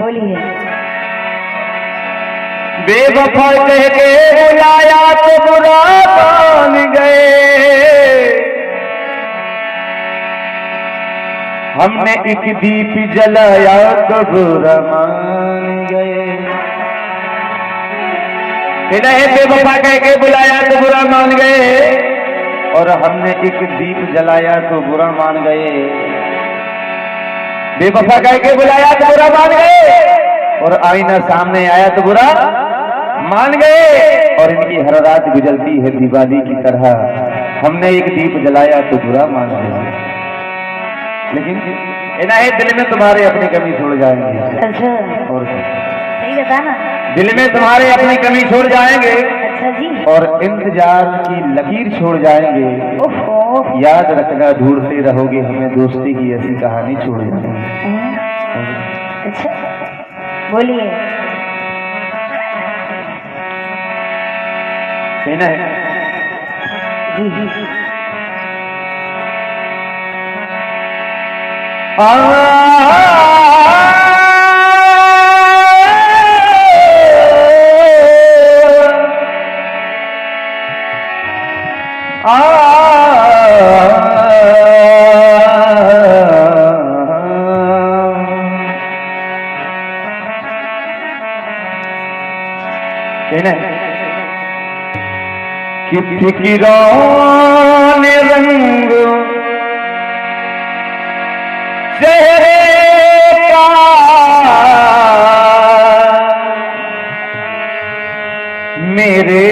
बोलिए। बेवफा कह के बुलाया तो बुरा मान गए, हमने एक दीप जलाया तो बुरा मान गए। बेवफा कह के बुलाया तो बुरा मान गए, और हमने एक दीप जलाया तो बुरा मान गए। बेवफा कह के बुलाया तो बुरा मान गए, और आईना सामने आया तो बुरा मान गए। और इनकी हर रात गुजरती है दिवाली की तरह, हमने एक दीप जलाया तो बुरा मान गए। लेकिन इन्हें दिल में तुम्हारे अपनी कमी छोड़ जाएंगे। अच्छा, और सही बता ना, दिल में तुम्हारे अपनी कमी छोड़ जाएंगे। अच्छा जी। और इंतजार की लकीर छोड़ जाएंगे। ओहो। याद रखना, ढूंढते रहोगे हमें, दोस्ती की ऐसी कहानी छोड़ जाएंगे। अच्छा, बोलिए। कहना है जी। कहना है कि फिकिरों ने रंग चेहरे का मेरे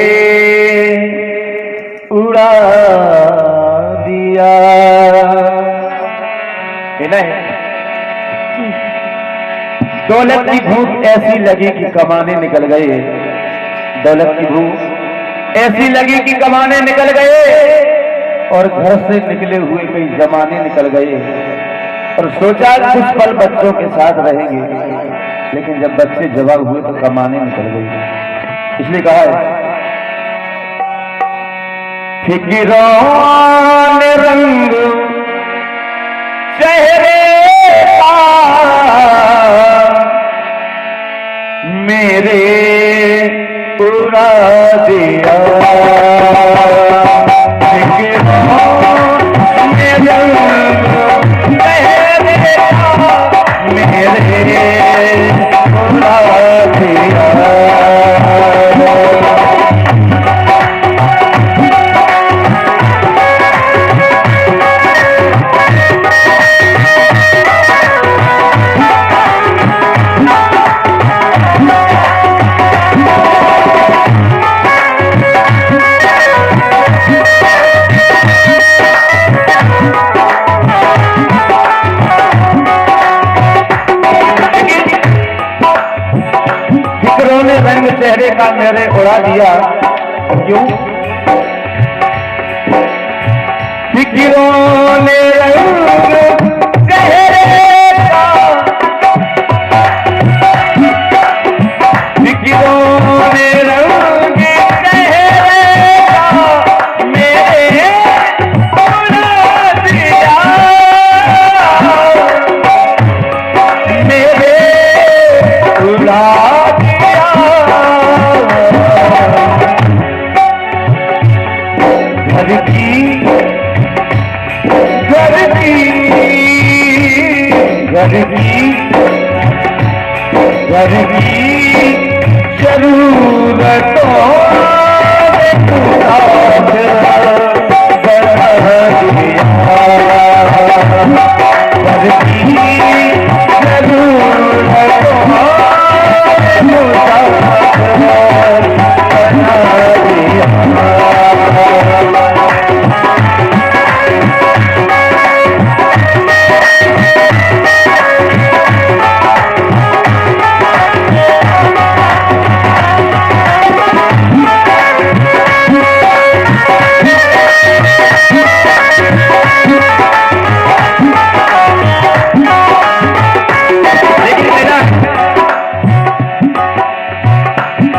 उड़ा दिया। कहना है दौलत की भूख ऐसी लगी कि कमाने निकल गए। दौलत की भूख ऐसी लगी कि कमाने निकल गए, और घर से निकले हुए कई जमाने निकल गए। और सोचा कुछ पल बच्चों के साथ रहेंगे, लेकिन जब बच्चे जवान हुए तो कमाने निकल गए। इसलिए कहा है फिकिरों ने रंग चेहरे का मेरे उड़ा दिया। रंग चेहरे का मेरे उड़ा दिया। क्यों? फिकिरों ने रंग चेहरे का, फिकिरों ने रंग चेहरे का मेरे उड़ा दिया। मेरे उड़ा घर की जरूरतों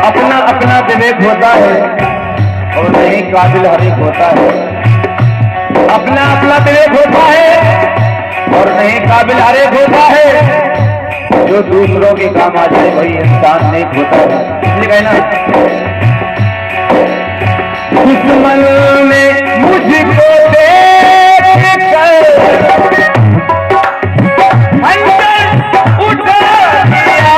अपना अपना विवेक होता है और नहीं काबिल हर एक होता है। अपना अपना विवेक होता है और नहीं काबिल हर एक होता है। जो दूसरों के काम आ जाए वही इंसान नेक होता है। इसलिए कहना दुश्मन ने मुझको देख कर अंदर उठा दिया,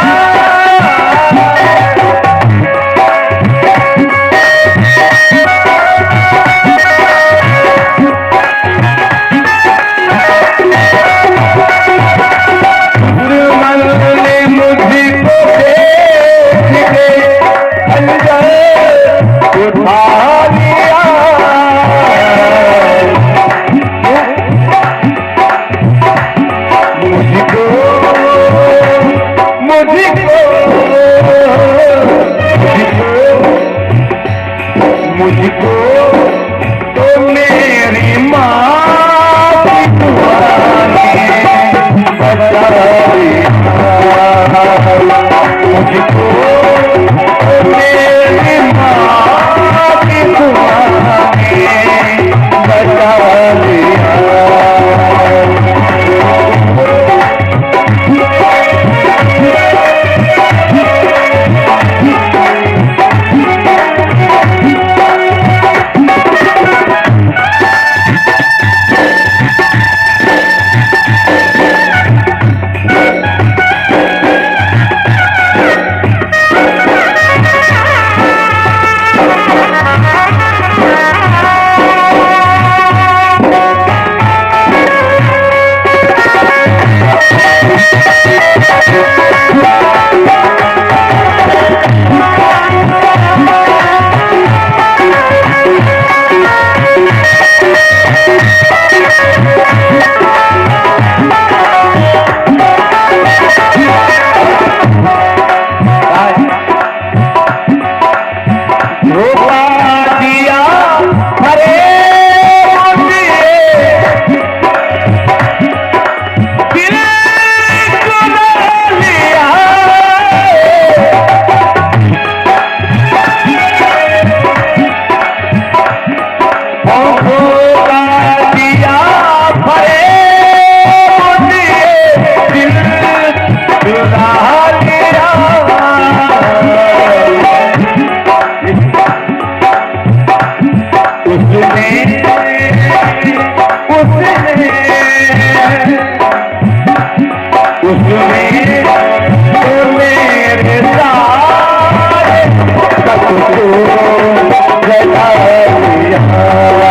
दुश्मन ने मुझको देख के अंदर उठा लिया। मुझको मुझको मुझको तो मेरी माँ की दुआ ने बचा दिया। मुझको तो मेरी माँ की दुआ ने बचा दिया। मेरे साथ सबको जला दिया।